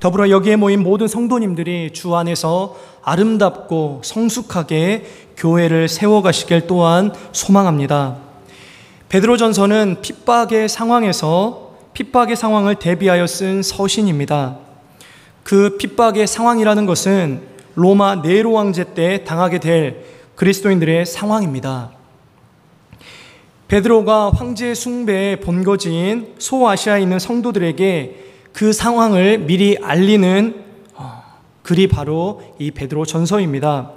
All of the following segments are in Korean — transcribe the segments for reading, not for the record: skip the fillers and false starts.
더불어 여기에 모인 모든 성도님들이 주 안에서 아름답고 성숙하게 교회를 세워가시길 또한 소망합니다. 베드로전서는 핍박의 상황을 대비하여 쓴 서신입니다. 그 핍박의 상황이라는 것은 로마 네로 황제 때 당하게 될 그리스도인들의 상황입니다. 베드로가 황제 숭배의 본거지인 소아시아에 있는 성도들에게 그 상황을 미리 알리는 글이 바로 이 베드로 전서입니다.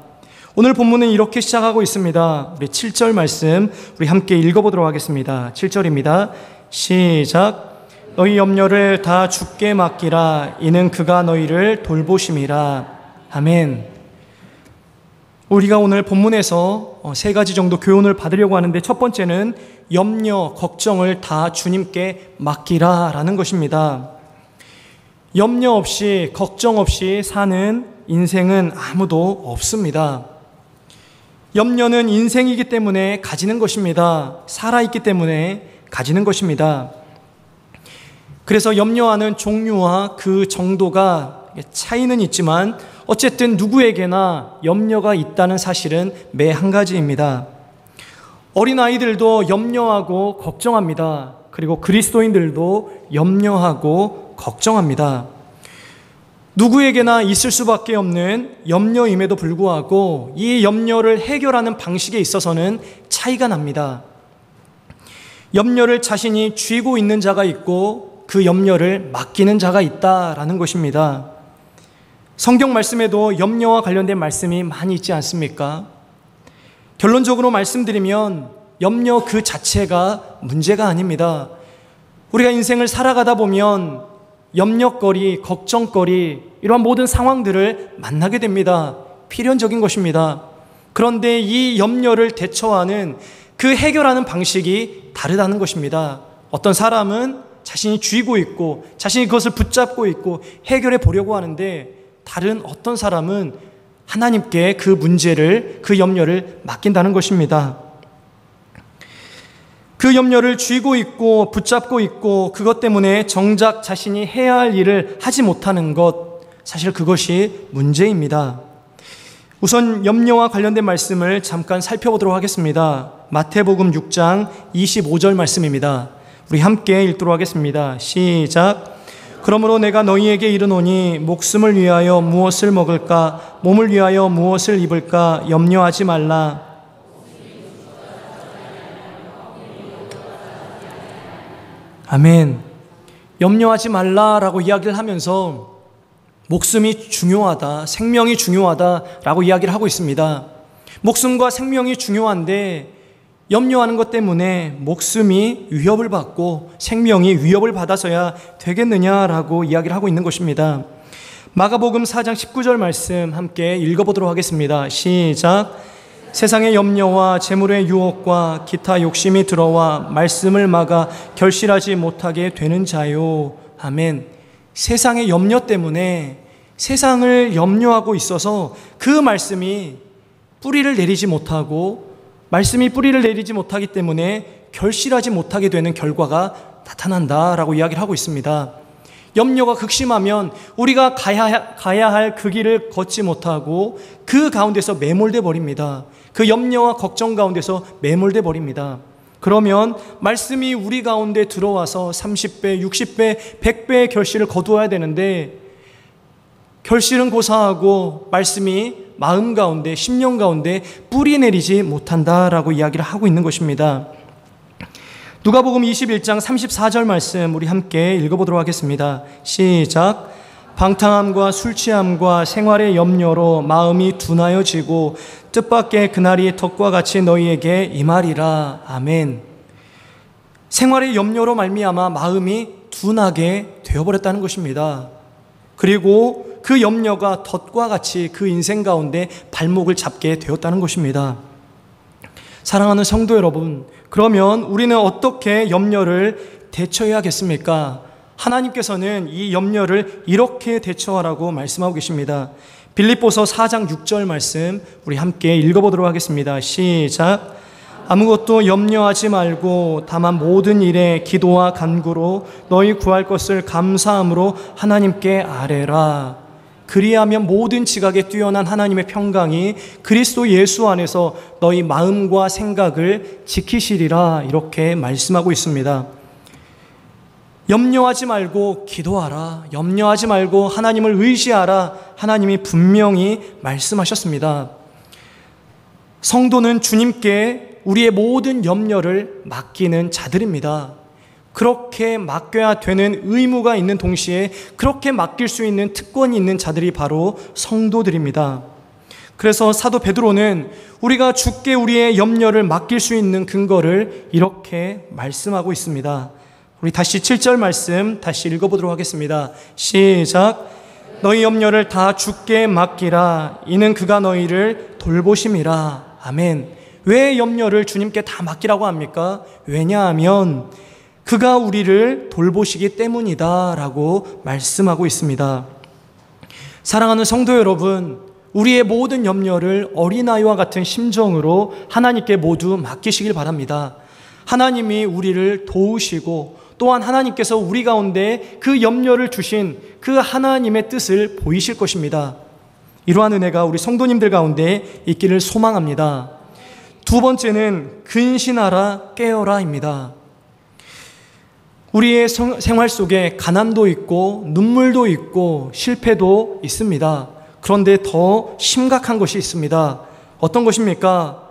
오늘 본문은 이렇게 시작하고 있습니다. 우리 7절 말씀 우리 함께 읽어보도록 하겠습니다. 7절입니다. 시작. 너희 염려를 다 주께 맡기라. 이는 그가 너희를 돌보심이라. 아멘. 우리가 오늘 본문에서 세 가지 정도 교훈을 받으려고 하는데, 첫 번째는 염려, 걱정을 다 주님께 맡기라 라는 것입니다. 염려 없이, 걱정 없이 사는 인생은 아무도 없습니다. 염려는 인생이기 때문에 가지는 것입니다. 살아있기 때문에 가지는 것입니다. 그래서 염려하는 종류와 그 정도가 차이는 있지만 어쨌든 누구에게나 염려가 있다는 사실은 매 한 가지입니다. 어린아이들도 염려하고 걱정합니다. 그리고 그리스도인들도 염려하고 걱정합니다. 누구에게나 있을 수밖에 없는 염려임에도 불구하고 이 염려를 해결하는 방식에 있어서는 차이가 납니다. 염려를 자신이 쥐고 있는 자가 있고 그 염려를 맡기는 자가 있다라는 것입니다. 성경 말씀에도 염려와 관련된 말씀이 많이 있지 않습니까? 결론적으로 말씀드리면 염려 그 자체가 문제가 아닙니다. 우리가 인생을 살아가다 보면 염려거리, 걱정거리, 이러한 모든 상황들을 만나게 됩니다. 필연적인 것입니다. 그런데 이 염려를 대처하는 그 해결하는 방식이 다르다는 것입니다. 어떤 사람은 자신이 쥐고 있고 자신이 그것을 붙잡고 있고 해결해 보려고 하는데, 다른 어떤 사람은 하나님께 그 문제를, 그 염려를 맡긴다는 것입니다. 그 염려를 쥐고 있고 붙잡고 있고 그것 때문에 정작 자신이 해야 할 일을 하지 못하는 것, 사실 그것이 문제입니다. 우선 염려와 관련된 말씀을 잠깐 살펴보도록 하겠습니다. 마태복음 6장 25절 말씀입니다. 우리 함께 읽도록 하겠습니다. 시작. 그러므로 내가 너희에게 이르노니 목숨을 위하여 무엇을 먹을까, 몸을 위하여 무엇을 입을까 염려하지 말라. 아멘. 염려하지 말라라고 이야기를 하면서 목숨이 중요하다, 생명이 중요하다라고 이야기를 하고 있습니다. 목숨과 생명이 중요한데 염려하는 것 때문에 목숨이 위협을 받고 생명이 위협을 받아서야 되겠느냐라고 이야기를 하고 있는 것입니다. 마가복음 4장 19절 말씀 함께 읽어보도록 하겠습니다. 시작. 세상의 염려와 재물의 유혹과 기타 욕심이 들어와 말씀을 막아 결실하지 못하게 되는 자요. 아멘. 세상의 염려 때문에, 세상을 염려하고 있어서 그 말씀이 뿌리를 내리지 못하고, 말씀이 뿌리를 내리지 못하기 때문에 결실하지 못하게 되는 결과가 나타난다라고 이야기를 하고 있습니다. 염려가 극심하면 우리가 가야 할 그 길을 걷지 못하고 그 가운데서 매몰돼 버립니다. 그 염려와 걱정 가운데서 매몰돼 버립니다. 그러면 말씀이 우리 가운데 들어와서 30배, 60배, 100배의 결실을 거두어야 되는데, 결실은 고사하고 말씀이 마음 가운데, 심령 가운데 뿌리 내리지 못한다라고 이야기를 하고 있는 것입니다. 누가복음 21장 34절 말씀 우리 함께 읽어보도록 하겠습니다. 시작. 방탕함과 술취함과 생활의 염려로 마음이 둔하여지고 뜻밖의 그날이 덕과 같이 너희에게 임하리라. 아멘. 생활의 염려로 말미암아 마음이 둔하게 되어버렸다는 것입니다. 그리고 그 염려가 덫과 같이 그 인생 가운데 발목을 잡게 되었다는 것입니다. 사랑하는 성도 여러분, 그러면 우리는 어떻게 염려를 대처해야겠습니까? 하나님께서는 이 염려를 이렇게 대처하라고 말씀하고 계십니다. 빌립보서 4장 6절 말씀 우리 함께 읽어보도록 하겠습니다. 시작. 아무것도 염려하지 말고 다만 모든 일에 기도와 간구로 너희 구할 것을 감사함으로 하나님께 아뢰라. 그리하면 모든 지각에 뛰어난 하나님의 평강이 그리스도 예수 안에서 너희 마음과 생각을 지키시리라. 이렇게 말씀하고 있습니다. 염려하지 말고 기도하라. 염려하지 말고 하나님을 의지하라. 하나님이 분명히 말씀하셨습니다. 성도는 주님께 우리의 모든 염려를 맡기는 자들입니다. 그렇게 맡겨야 되는 의무가 있는 동시에 그렇게 맡길 수 있는 특권이 있는 자들이 바로 성도들입니다. 그래서 사도 베드로는 우리가 주께 우리의 염려를 맡길 수 있는 근거를 이렇게 말씀하고 있습니다. 우리 다시 7절 말씀 다시 읽어보도록 하겠습니다. 시작. 너희 염려를 다 주께 맡기라. 이는 그가 너희를 돌보심이라. 아멘. 왜 염려를 주님께 다 맡기라고 합니까? 왜냐하면 그가 우리를 돌보시기 때문이다 라고 말씀하고 있습니다. 사랑하는 성도 여러분, 우리의 모든 염려를 어린아이와 같은 심정으로 하나님께 모두 맡기시길 바랍니다. 하나님이 우리를 도우시고 또한 하나님께서 우리 가운데 그 염려를 주신 그 하나님의 뜻을 보이실 것입니다. 이러한 은혜가 우리 성도님들 가운데 있기를 소망합니다. 두 번째는 근신하라 깨어라입니다. 우리의 생활 속에 가난도 있고 눈물도 있고 실패도 있습니다. 그런데 더 심각한 것이 있습니다. 어떤 것입니까?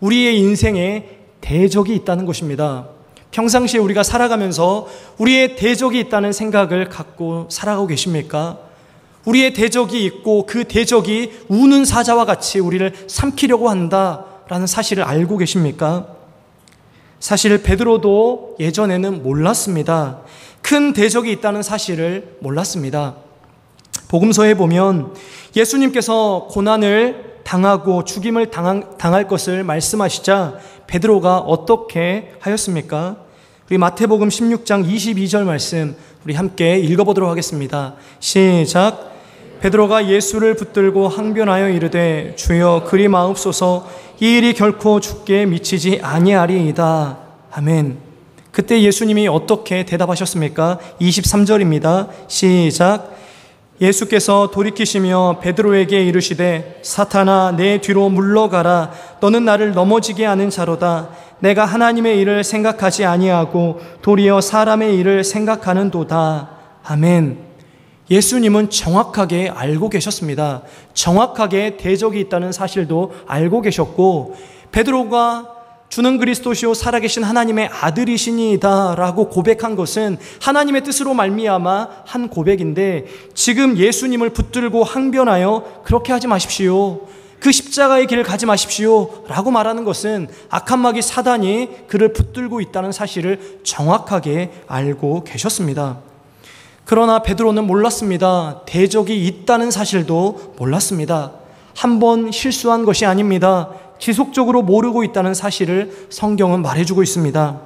우리의 인생에 대적이 있다는 것입니다. 평상시에 우리가 살아가면서 우리의 대적이 있다는 생각을 갖고 살아가고 계십니까? 우리의 대적이 있고 그 대적이 우는 사자와 같이 우리를 삼키려고 한다라는 사실을 알고 계십니까? 사실 베드로도 예전에는 몰랐습니다. 큰 대적이 있다는 사실을 몰랐습니다. 복음서에 보면 예수님께서 고난을 당하고 죽임을 당할 것을 말씀하시자 베드로가 어떻게 하였습니까? 우리 마태복음 16장 22절 말씀 우리 함께 읽어보도록 하겠습니다. 시작. 베드로가 예수를 붙들고 항변하여 이르되 주여 그리 마옵소서 이 일이 결코 주께 미치지 아니하리이다. 아멘. 그때 예수님이 어떻게 대답하셨습니까? 23절입니다. 시작. 예수께서 돌이키시며 베드로에게 이르시되 사탄아 내 뒤로 물러가라. 너는 나를 넘어지게 하는 자로다. 내가 하나님의 일을 생각하지 아니하고 도리어 사람의 일을 생각하는도다. 아멘. 예수님은 정확하게 알고 계셨습니다. 정확하게 대적이 있다는 사실도 알고 계셨고 베드로가 주는 그리스도시요 살아계신 하나님의 아들이시니이다 라고 고백한 것은 하나님의 뜻으로 말미암아 한 고백인데 지금 예수님을 붙들고 항변하여 그렇게 하지 마십시오. 그 십자가의 길을 가지 마십시오 라고 말하는 것은 악한 마귀 사단이 그를 붙들고 있다는 사실을 정확하게 알고 계셨습니다. 그러나 베드로는 몰랐습니다. 대적이 있다는 사실도 몰랐습니다. 한 번 실수한 것이 아닙니다. 지속적으로 모르고 있다는 사실을 성경은 말해주고 있습니다.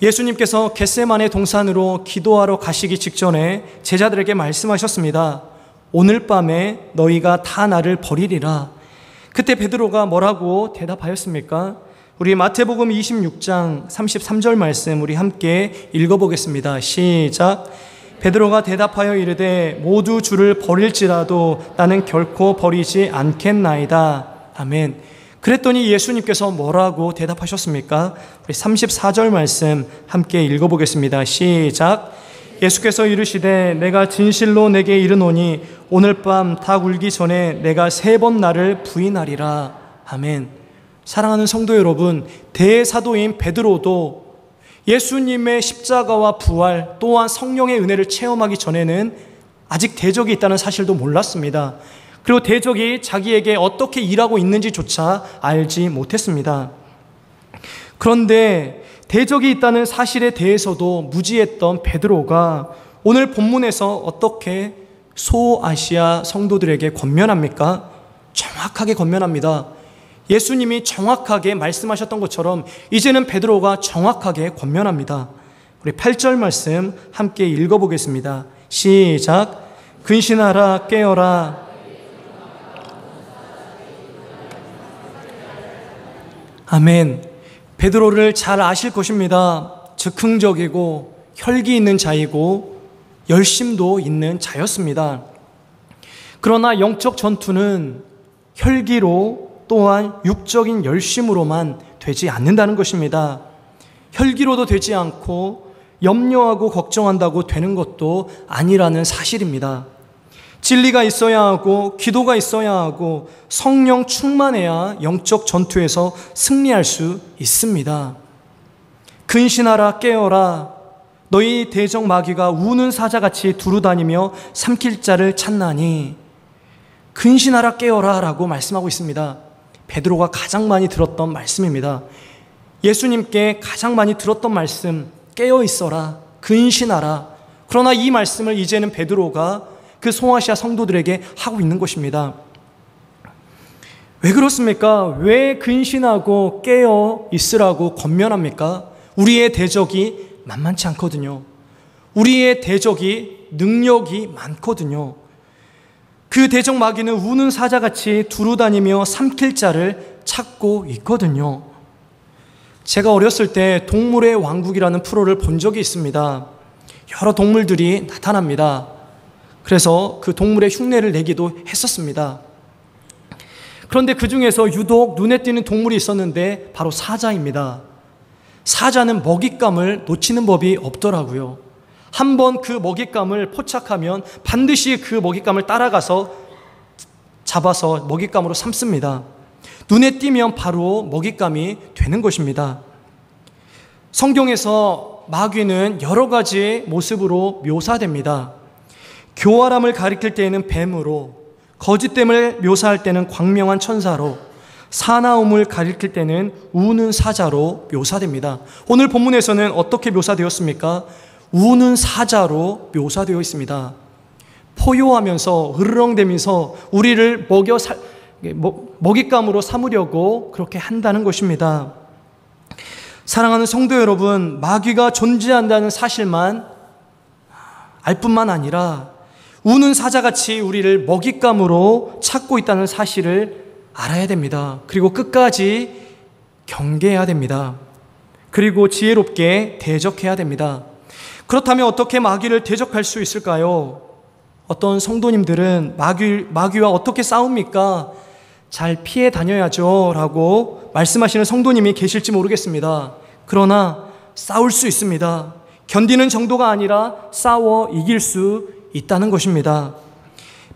예수님께서 겟세마네 동산으로 기도하러 가시기 직전에 제자들에게 말씀하셨습니다. 오늘 밤에 너희가 다 나를 버리리라. 그때 베드로가 뭐라고 대답하였습니까? 우리 마태복음 26장 33절 말씀 우리 함께 읽어보겠습니다. 시작. 베드로가 대답하여 이르되 모두 주를 버릴지라도 나는 결코 버리지 않겠나이다. 아멘. 그랬더니 예수님께서 뭐라고 대답하셨습니까? 우리 34절 말씀 함께 읽어보겠습니다. 시작. 예수께서 이르시되 내가 진실로 내게 이르노니 오늘 밤 닭 울기 전에 내가 3번 나를 부인하리라. 아멘. 사랑하는 성도 여러분, 대사도인 베드로도 예수님의 십자가와 부활 또한 성령의 은혜를 체험하기 전에는 아직 대적이 있다는 사실도 몰랐습니다. 그리고 대적이 자기에게 어떻게 일하고 있는지조차 알지 못했습니다. 그런데 대적이 있다는 사실에 대해서도 무지했던 베드로가 오늘 본문에서 어떻게 소아시아 성도들에게 권면합니까? 정확하게 권면합니다. 예수님이 정확하게 말씀하셨던 것처럼 이제는 베드로가 정확하게 권면합니다. 우리 8절 말씀 함께 읽어보겠습니다. 시작. 근신하라 깨어라. 아멘. 베드로를 잘 아실 것입니다. 즉흥적이고 혈기 있는 자이고 열심도 있는 자였습니다. 그러나 영적 전투는 혈기로 또한 육적인 열심으로만 되지 않는다는 것입니다. 혈기로도 되지 않고 염려하고 걱정한다고 되는 것도 아니라는 사실입니다. 진리가 있어야 하고 기도가 있어야 하고 성령 충만해야 영적 전투에서 승리할 수 있습니다. 근신하라 깨어라 너희 대적 마귀가 우는 사자같이 두루다니며 삼킬 자를 찾나니 근신하라 깨어라 라고 말씀하고 있습니다. 베드로가 가장 많이 들었던 말씀입니다. 예수님께 가장 많이 들었던 말씀 깨어 있어라 근신하라. 그러나 이 말씀을 이제는 베드로가 그 소아시아 성도들에게 하고 있는 것입니다. 왜 그렇습니까? 왜 근신하고 깨어 있으라고 권면합니까? 우리의 대적이 만만치 않거든요. 우리의 대적이 능력이 많거든요. 그 대적 마귀는 우는 사자같이 두루다니며 삼킬 자를 찾고 있거든요. 제가 어렸을 때 동물의 왕국이라는 프로를 본 적이 있습니다. 여러 동물들이 나타납니다. 그래서 그 동물의 흉내를 내기도 했었습니다. 그런데 그 중에서 유독 눈에 띄는 동물이 있었는데 바로 사자입니다. 사자는 먹잇감을 놓치는 법이 없더라고요. 한번 그 먹잇감을 포착하면 반드시 그 먹잇감을 따라가서 잡아서 먹잇감으로 삼습니다. 눈에 띄면 바로 먹잇감이 되는 것입니다. 성경에서 마귀는 여러 가지 모습으로 묘사됩니다. 교활함을 가리킬 때에는 뱀으로, 거짓됨을 묘사할 때는 광명한 천사로, 사나움을 가리킬 때는 우는 사자로 묘사됩니다. 오늘 본문에서는 어떻게 묘사되었습니까? 우는 사자로 묘사되어 있습니다. 포효하면서 으르렁대면서 우리를 먹잇감으로 삼으려고 그렇게 한다는 것입니다. 사랑하는 성도 여러분, 마귀가 존재한다는 사실만 알 뿐만 아니라 우는 사자같이 우리를 먹잇감으로 찾고 있다는 사실을 알아야 됩니다. 그리고 끝까지 경계해야 됩니다. 그리고 지혜롭게 대적해야 됩니다. 그렇다면 어떻게 마귀를 대적할 수 있을까요? 어떤 성도님들은 마귀와 어떻게 싸웁니까? 잘 피해 다녀야죠 라고 말씀하시는 성도님이 계실지 모르겠습니다. 그러나 싸울 수 있습니다. 견디는 정도가 아니라 싸워 이길 수 있다는 것입니다.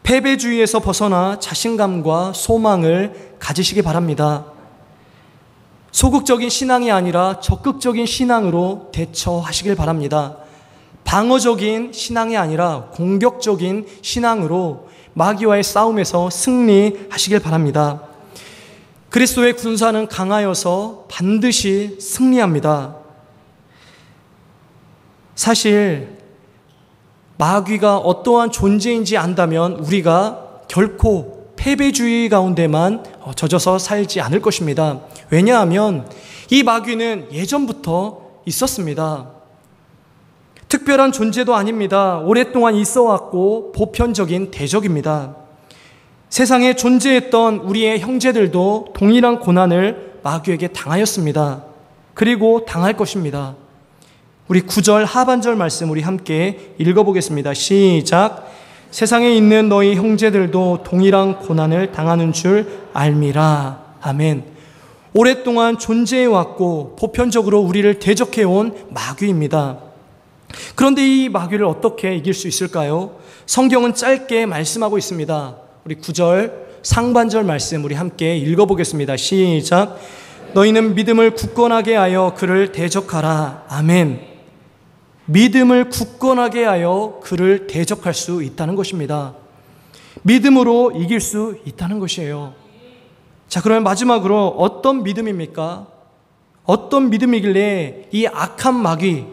패배주의에서 벗어나 자신감과 소망을 가지시기 바랍니다. 소극적인 신앙이 아니라 적극적인 신앙으로 대처하시길 바랍니다. 방어적인 신앙이 아니라 공격적인 신앙으로 마귀와의 싸움에서 승리하시길 바랍니다. 그리스도의 군사는 강하여서 반드시 승리합니다. 사실 마귀가 어떠한 존재인지 안다면 우리가 결코 패배주의 가운데만 젖어서 살지 않을 것입니다. 왜냐하면 이 마귀는 예전부터 있었습니다. 특별한 존재도 아닙니다. 오랫동안 있어왔고 보편적인 대적입니다. 세상에 존재했던 우리의 형제들도 동일한 고난을 마귀에게 당하였습니다. 그리고 당할 것입니다. 우리 9절 하반절 말씀 우리 함께 읽어보겠습니다. 시작. 세상에 있는 너희 형제들도 동일한 고난을 당하는 줄 알미라. 아멘. 오랫동안 존재해왔고 보편적으로 우리를 대적해온 마귀입니다. 그런데 이 마귀를 어떻게 이길 수 있을까요? 성경은 짧게 말씀하고 있습니다. 우리 9절 상반절 말씀 우리 함께 읽어보겠습니다. 시작. 너희는 믿음을 굳건하게 하여 그를 대적하라. 아멘. 믿음을 굳건하게 하여 그를 대적할 수 있다는 것입니다. 믿음으로 이길 수 있다는 것이에요. 자, 그러면 마지막으로 어떤 믿음입니까? 어떤 믿음이길래 이 악한 마귀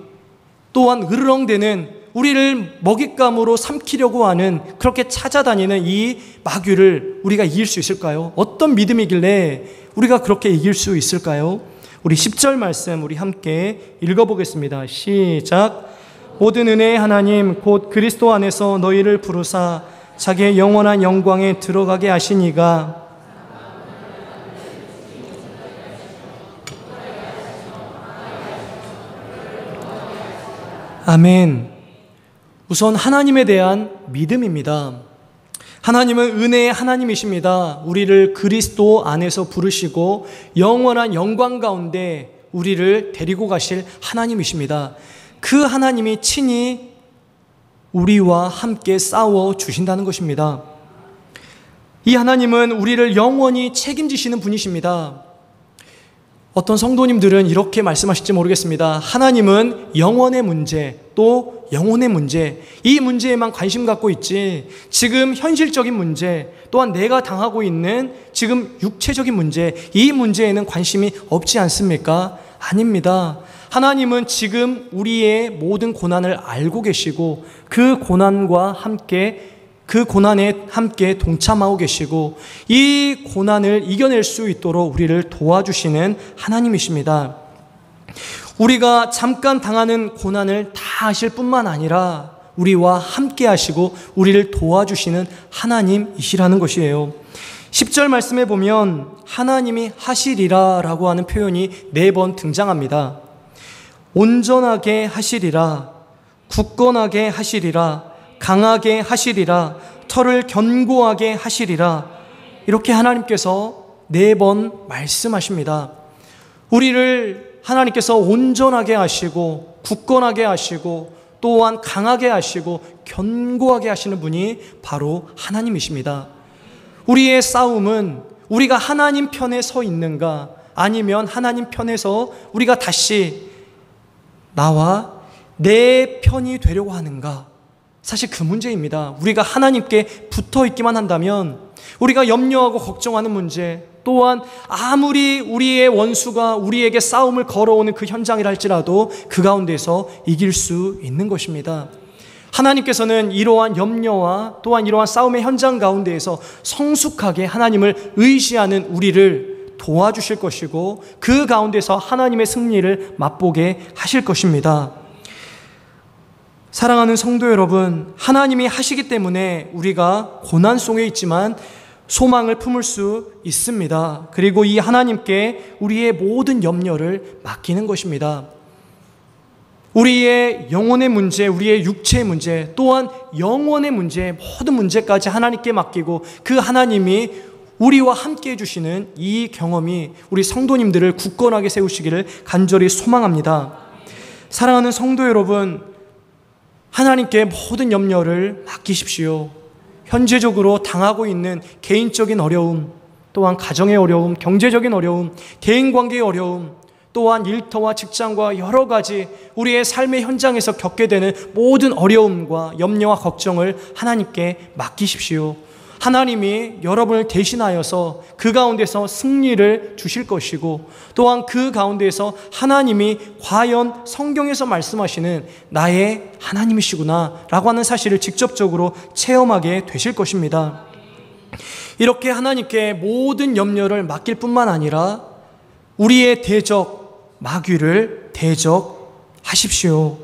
또한 으르렁대는 우리를 먹잇감으로 삼키려고 하는 그렇게 찾아다니는 이 마귀를 우리가 이길 수 있을까요? 어떤 믿음이길래 우리가 그렇게 이길 수 있을까요? 우리 10절 말씀 우리 함께 읽어보겠습니다. 시작. 모든 은혜의 하나님 곧 그리스도 안에서 너희를 부르사 자기의 영원한 영광에 들어가게 하시니가 아멘. 우선 하나님에 대한 믿음입니다. 하나님은 은혜의 하나님이십니다. 우리를 그리스도 안에서 부르시고 영원한 영광 가운데 우리를 데리고 가실 하나님이십니다. 그 하나님이 친히 우리와 함께 싸워 주신다는 것입니다. 이 하나님은 우리를 영원히 책임지시는 분이십니다. 어떤 성도님들은 이렇게 말씀하실지 모르겠습니다. 하나님은 영원의 문제, 또 영혼의 문제, 이 문제에만 관심 갖고 있지 지금 현실적인 문제, 또한 내가 당하고 있는 지금 육체적인 문제, 이 문제에는 관심이 없지 않습니까? 아닙니다. 하나님은 지금 우리의 모든 고난을 알고 계시고 그 고난에 함께 동참하고 계시고 이 고난을 이겨낼 수 있도록 우리를 도와주시는 하나님이십니다. 우리가 잠깐 당하는 고난을 다 아실 뿐만 아니라 우리와 함께 하시고 우리를 도와주시는 하나님이시라는 것이에요. 10절 말씀에 보면 하나님이 하시리라 라고 하는 표현이 4번 등장합니다. 온전하게 하시리라, 굳건하게 하시리라, 강하게 하시리라, 털을 견고하게 하시리라. 이렇게 하나님께서 4번 말씀하십니다. 우리를 하나님께서 온전하게 하시고 굳건하게 하시고 또한 강하게 하시고 견고하게 하시는 분이 바로 하나님이십니다. 우리의 싸움은 우리가 하나님 편에 서 있는가, 아니면 하나님 편에서 우리가 다시 나와 내 편이 되려고 하는가, 사실 그 문제입니다. 우리가 하나님께 붙어 있기만 한다면 우리가 염려하고 걱정하는 문제, 또한 아무리 우리의 원수가 우리에게 싸움을 걸어오는 그 현장이라 할지라도 그 가운데서 이길 수 있는 것입니다. 하나님께서는 이러한 염려와 또한 이러한 싸움의 현장 가운데에서 성숙하게 하나님을 의지하는 우리를 도와주실 것이고 그 가운데서 하나님의 승리를 맛보게 하실 것입니다. 사랑하는 성도 여러분, 하나님이 하시기 때문에 우리가 고난 속에 있지만 소망을 품을 수 있습니다. 그리고 이 하나님께 우리의 모든 염려를 맡기는 것입니다. 우리의 영혼의 문제, 우리의 육체의 문제, 또한 영원의 문제, 모든 문제까지 하나님께 맡기고 그 하나님이 우리와 함께 해주시는 이 경험이 우리 성도님들을 굳건하게 세우시기를 간절히 소망합니다. 사랑하는 성도 여러분, 하나님께 모든 염려를 맡기십시오. 현재적으로 당하고 있는 개인적인 어려움, 또한 가정의 어려움, 경제적인 어려움, 대인관계의 어려움, 또한 일터와 직장과 여러 가지 우리의 삶의 현장에서 겪게 되는 모든 어려움과 염려와 걱정을 하나님께 맡기십시오. 하나님이 여러분을 대신하여서 그 가운데서 승리를 주실 것이고 또한 그 가운데서 하나님이 과연 성경에서 말씀하시는 나의 하나님이시구나 라고 하는 사실을 직접적으로 체험하게 되실 것입니다. 이렇게 하나님께 모든 염려를 맡길 뿐만 아니라 우리의 대적 마귀를 대적하십시오.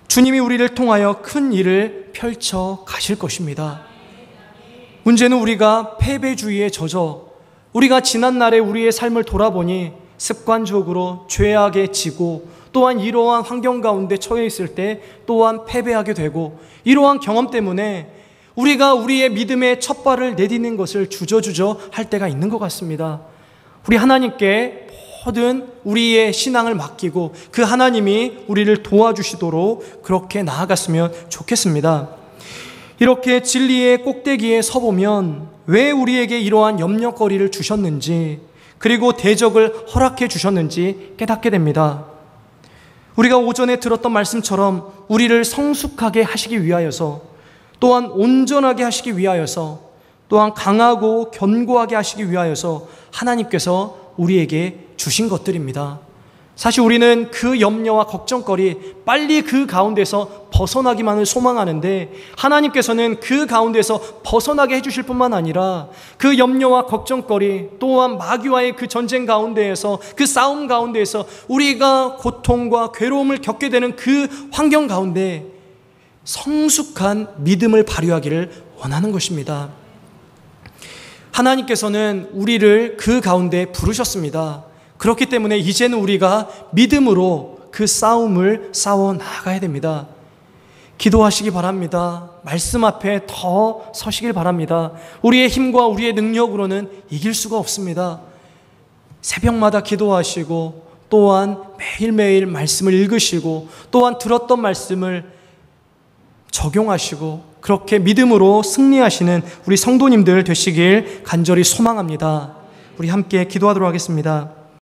주님이 우리를 통하여 큰 일을 펼쳐 가실 것입니다. 문제는 우리가 패배주의에 젖어 우리가 지난날에 우리의 삶을 돌아보니 습관적으로 죄악에 지고 또한 이러한 환경 가운데 처해 있을 때 또한 패배하게 되고 이러한 경험 때문에 우리가 우리의 믿음의 첫 발을 내딛는 것을 주저주저 할 때가 있는 것 같습니다. 우리 하나님께 모든 우리의 신앙을 맡기고 그 하나님이 우리를 도와주시도록 그렇게 나아갔으면 좋겠습니다. 이렇게 진리의 꼭대기에 서보면 왜 우리에게 이러한 염려거리를 주셨는지 그리고 대적을 허락해 주셨는지 깨닫게 됩니다. 우리가 오전에 들었던 말씀처럼 우리를 성숙하게 하시기 위하여서 또한 온전하게 하시기 위하여서 또한 강하고 견고하게 하시기 위하여서 하나님께서 우리에게 주신 것들입니다. 사실 우리는 그 염려와 걱정거리 빨리 그 가운데서 벗어나기만을 소망하는데 하나님께서는 그 가운데서 벗어나게 해주실 뿐만 아니라 그 염려와 걱정거리 또한 마귀와의 그 전쟁 가운데에서 그 싸움 가운데에서 우리가 고통과 괴로움을 겪게 되는 그 환경 가운데 성숙한 믿음을 발휘하기를 원하는 것입니다. 하나님께서는 우리를 그 가운데 부르셨습니다. 그렇기 때문에 이제는 우리가 믿음으로 그 싸움을 싸워 나가야 됩니다. 기도하시기 바랍니다. 말씀 앞에 더 서시길 바랍니다. 우리의 힘과 우리의 능력으로는 이길 수가 없습니다. 새벽마다 기도하시고 또한 매일매일 말씀을 읽으시고 또한 들었던 말씀을 적용하시고 그렇게 믿음으로 승리하시는 우리 성도님들 되시길 간절히 소망합니다. 우리 함께 기도하도록 하겠습니다.